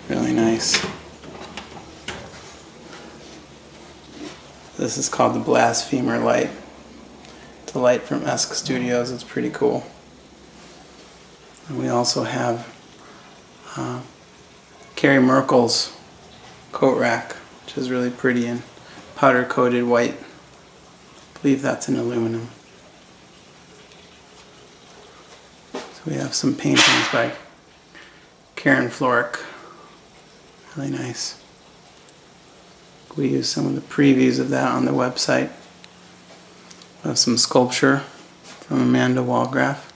Really nice. This is called the Blasphemer light. It's a light from Esk Studios. It's pretty cool. And we also have Carrie Merkel's coat rack, which is really pretty and powder coated white. I believe that's in aluminum. So we have some paintings by Karen Florick. Really nice. We use some of the previews of that on the website. We have some sculpture from Amanda Walgraff.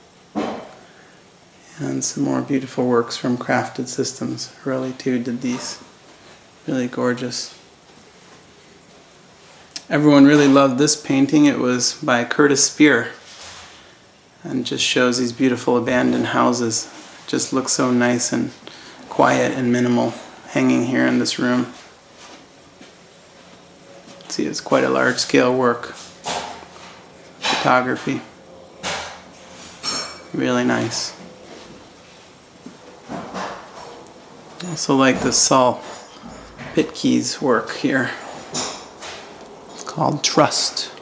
And some more beautiful works from Crafted Systems. Hurley too did these. Really gorgeous. Everyone really loved this painting. It was by Curtis Spear. And just shows these beautiful abandoned houses. It just looks so nice and quiet and minimal hanging here in this room. See, it's quite a large scale work. Photography. Really nice. I also like the Saul Pitke's work here. It's called Trust.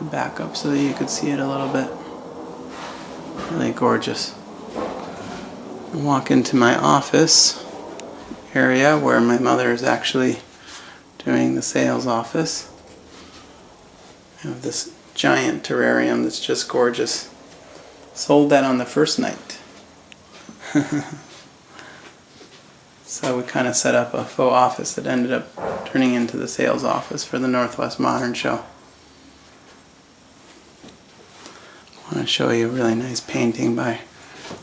Back up so that you could see it a little bit. Really gorgeous. I walk into my office area where my mother is actually doing the sales office. I have this giant terrarium that's just gorgeous. Sold that on the first night. So we kind of set up a faux office that ended up turning into the sales office for the Northwest Modern Show. I want to show you a really nice painting by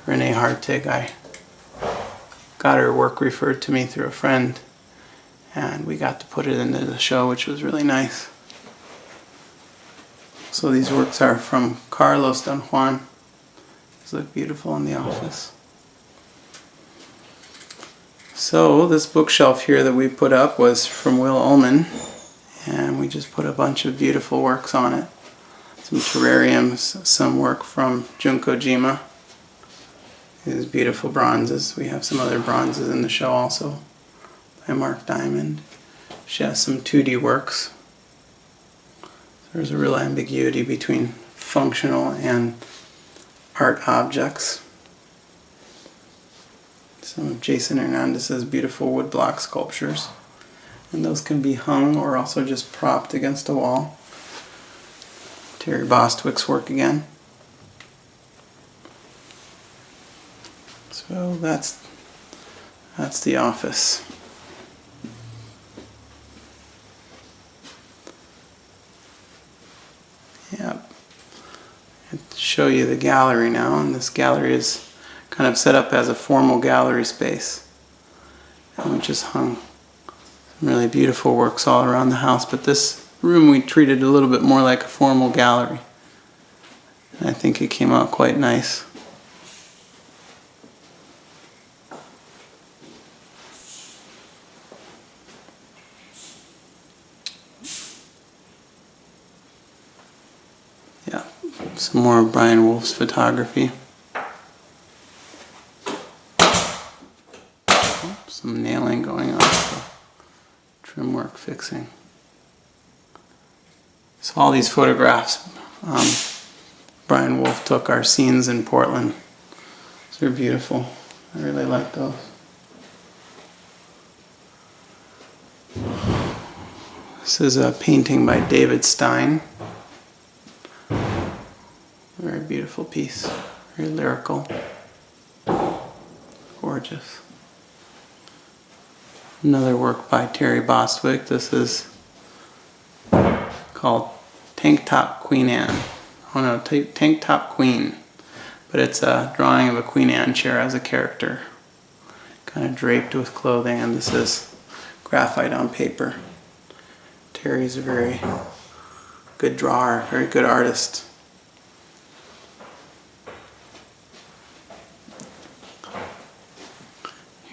Renee Hartig. I got her work referred to me through a friend, and we got to put it into the show, which was really nice. So these works are from Carlos Don Juan. These look beautiful in the office. So this bookshelf here that we put up was from Will Ullman, and we just put a bunch of beautiful works on it. Some terrariums, some work from Junko Jima. These beautiful bronzes. We have some other bronzes in the show also by Mark Diamond. She has some 2D works. There's a real ambiguity between functional and art objects. Some of Jason Hernandez's beautiful woodblock sculptures. And those can be hung or also just propped against a wall. Terry Bostwick's work again. So that's the office. Yep. I'll show you the gallery now, and this gallery is kind of set up as a formal gallery space. And we just hung some really beautiful works all around the house, but this room we treated a little bit more like a formal gallery. And I think it came out quite nice. Yeah, some more of Brian Wolf's photography. Oh, some nailing going on, so trim work fixing. So all these photographs Brian Wolf took are scenes in Portland. So they're beautiful. I really like those. This is a painting by David Stein. Very beautiful piece. Very lyrical. Gorgeous. Another work by Terry Bostwick. This is called Tank Top Queen Anne. Oh no, Tank Top Queen. But it's a drawing of a Queen Anne chair as a character. Kind of draped with clothing, and this is graphite on paper. Terry's a very good drawer, very good artist.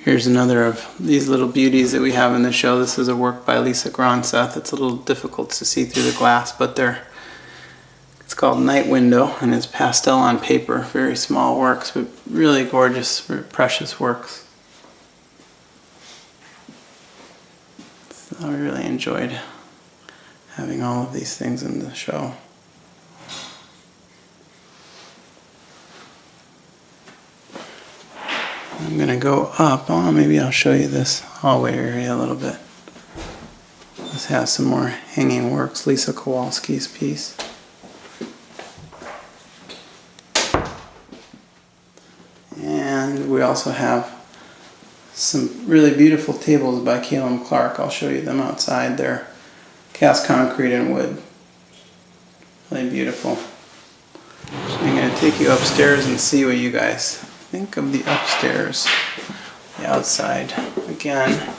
Here's another of these little beauties that we have in the show. This is a work by Lisa Gronseth. It's a little difficult to see through the glass, but it's called Night Window, and it's pastel on paper. Very small works, but really gorgeous, precious works. So I really enjoyed having all of these things in the show. I'm going to go up. Oh, maybe I'll show you this hallway area a little bit. This has some more hanging works. Lisa Kowalski's piece. And we also have some really beautiful tables by Caleb Clark. I'll show you them outside. They're cast concrete and wood. Really beautiful. So I'm going to take you upstairs and see what you guys think of the upstairs. The outside. Again.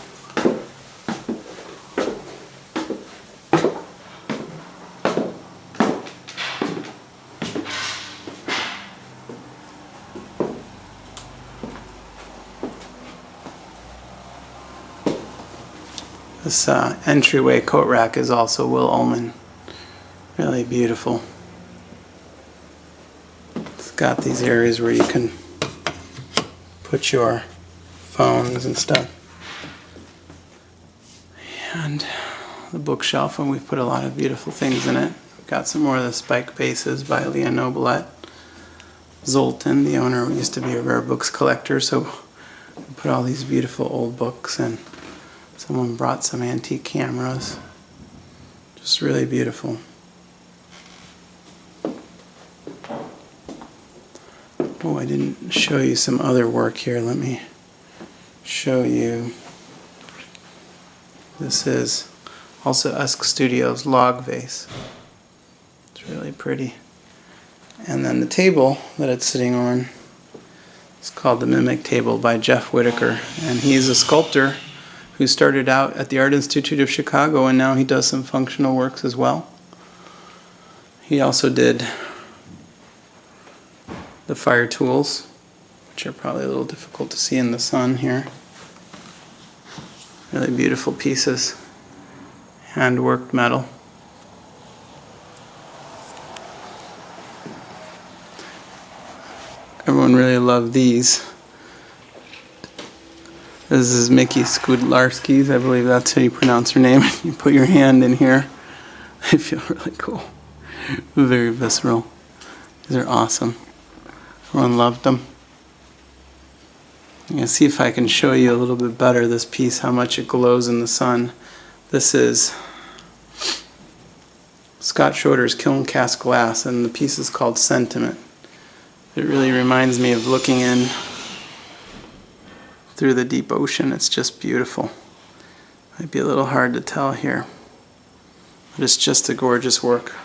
This entryway coat rack is also Will Ullman. Really beautiful. It's got these areas where you can put your phones and stuff. And the bookshelf, and we've put a lot of beautiful things in it. We've got some more of the spike bases by Leah Noblette. Zoltan, the owner, used to be a rare books collector, so we put all these beautiful old books, and someone brought some antique cameras. Just really beautiful. Oh, I didn't show you some other work here. Let me show you. This is also Usk Studios log vase. It's really pretty. And then the table that it's sitting on is called the Mimic Table by Jeff Whitaker. And he's a sculptor who started out at the Art Institute of Chicago, and now he does some functional works as well. He also did the fire tools, which are probably a little difficult to see in the sun here. Really beautiful pieces. Hand-worked metal. Everyone really loved these. This is Mickey Skudlarski's, I believe that's how you pronounce her name. You put your hand in here. They feel really cool. Very visceral. These are awesome. Everyone loved them. I'm going to see if I can show you a little bit better this piece, how much it glows in the sun. This is Scott Schroeder's kiln cast glass, and the piece is called Sentiment. It really reminds me of looking in through the deep ocean. It's just beautiful. Might be a little hard to tell here, but it's just a gorgeous work.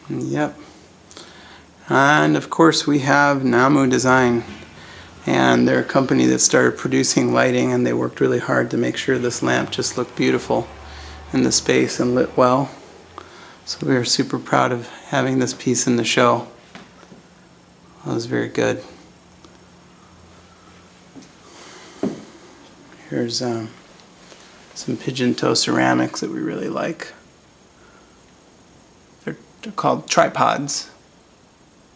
Yep. And of course we have Namu Design, and they're a company that started producing lighting, and they worked really hard to make sure this lamp just looked beautiful in the space and lit well. So we are super proud of having this piece in the show. That was very good. Here's some pigeon toe ceramics that we really like. They're called tripods,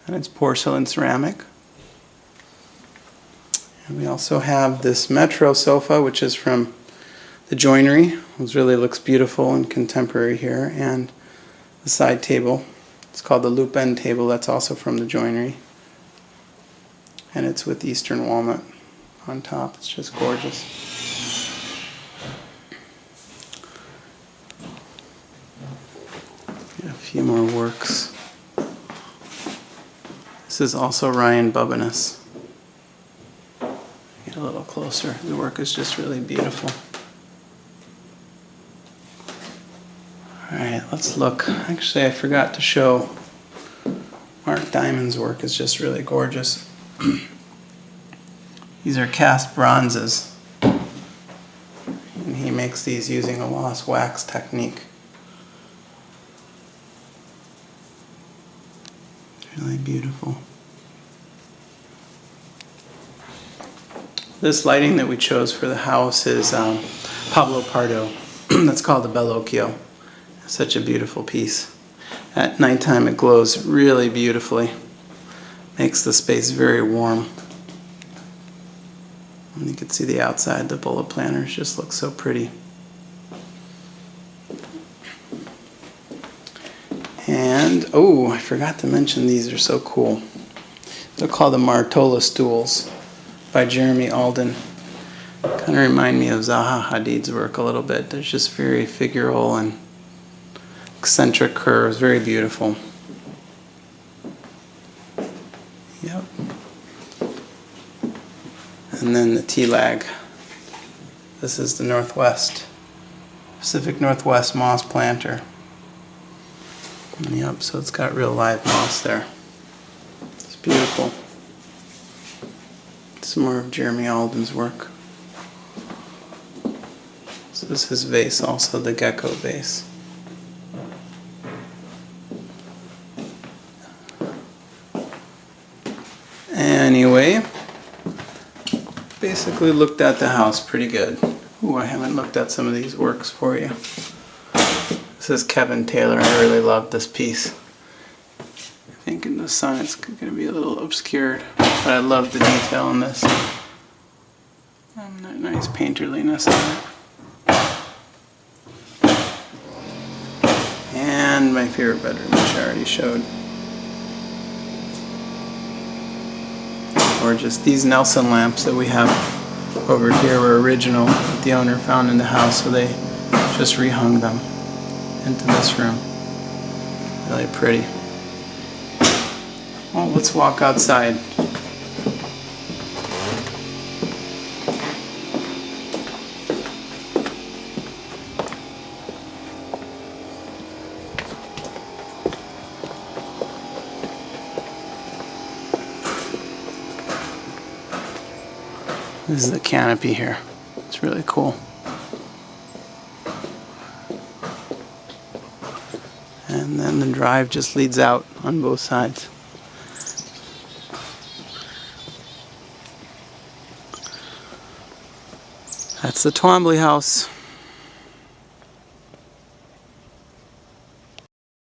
and it's porcelain ceramic. And we also have this Metro sofa, which is from the joinery. It really looks beautiful and contemporary here. And the side table, it's called the loop end table. That's also from the joinery. And it's with Eastern walnut on top. It's just gorgeous. Got a few more works. This is also Ryan Bubinus. Get a little closer. The work is just really beautiful. Alright, let's look. Actually, I forgot to show Mark Diamond's work. Is just really gorgeous. These are cast bronzes, and he makes these using a lost wax technique. Really beautiful. This lighting that we chose for the house is Pablo Pardo. That's called the Bellocchio. Such a beautiful piece. At nighttime it glows really beautifully. Makes the space very warm. And you can see the outside, the bullet planters just look so pretty. And, oh, I forgot to mention these are so cool. They're called the Martola stools by Jeremy Alden. Kind of remind me of Zaha Hadid's work a little bit. They're just very figural and eccentric curves, very beautiful. Yep. And then the T-lag. This is the Pacific Northwest moss planter. Yep, so it's got real live moss there. It's beautiful. Some more of Jeremy Alden's work. So this is his vase, also the gecko vase. Anyway, basically looked at the house pretty good. Ooh, I haven't looked at some of these works for you. This is Kevin Taylor. I really love this piece. I think in the sun it's going to be a little obscured, but I love the detail in this. That nice painterliness on it. And my favorite bedroom, which I already showed. Gorgeous. These Nelson lamps that we have over here were original that the owner found in the house, so they just rehung them into this room. Really pretty. Well, let's walk outside. This is the canopy here. It's really cool. And then the drive just leads out on both sides. That's the Twombly house.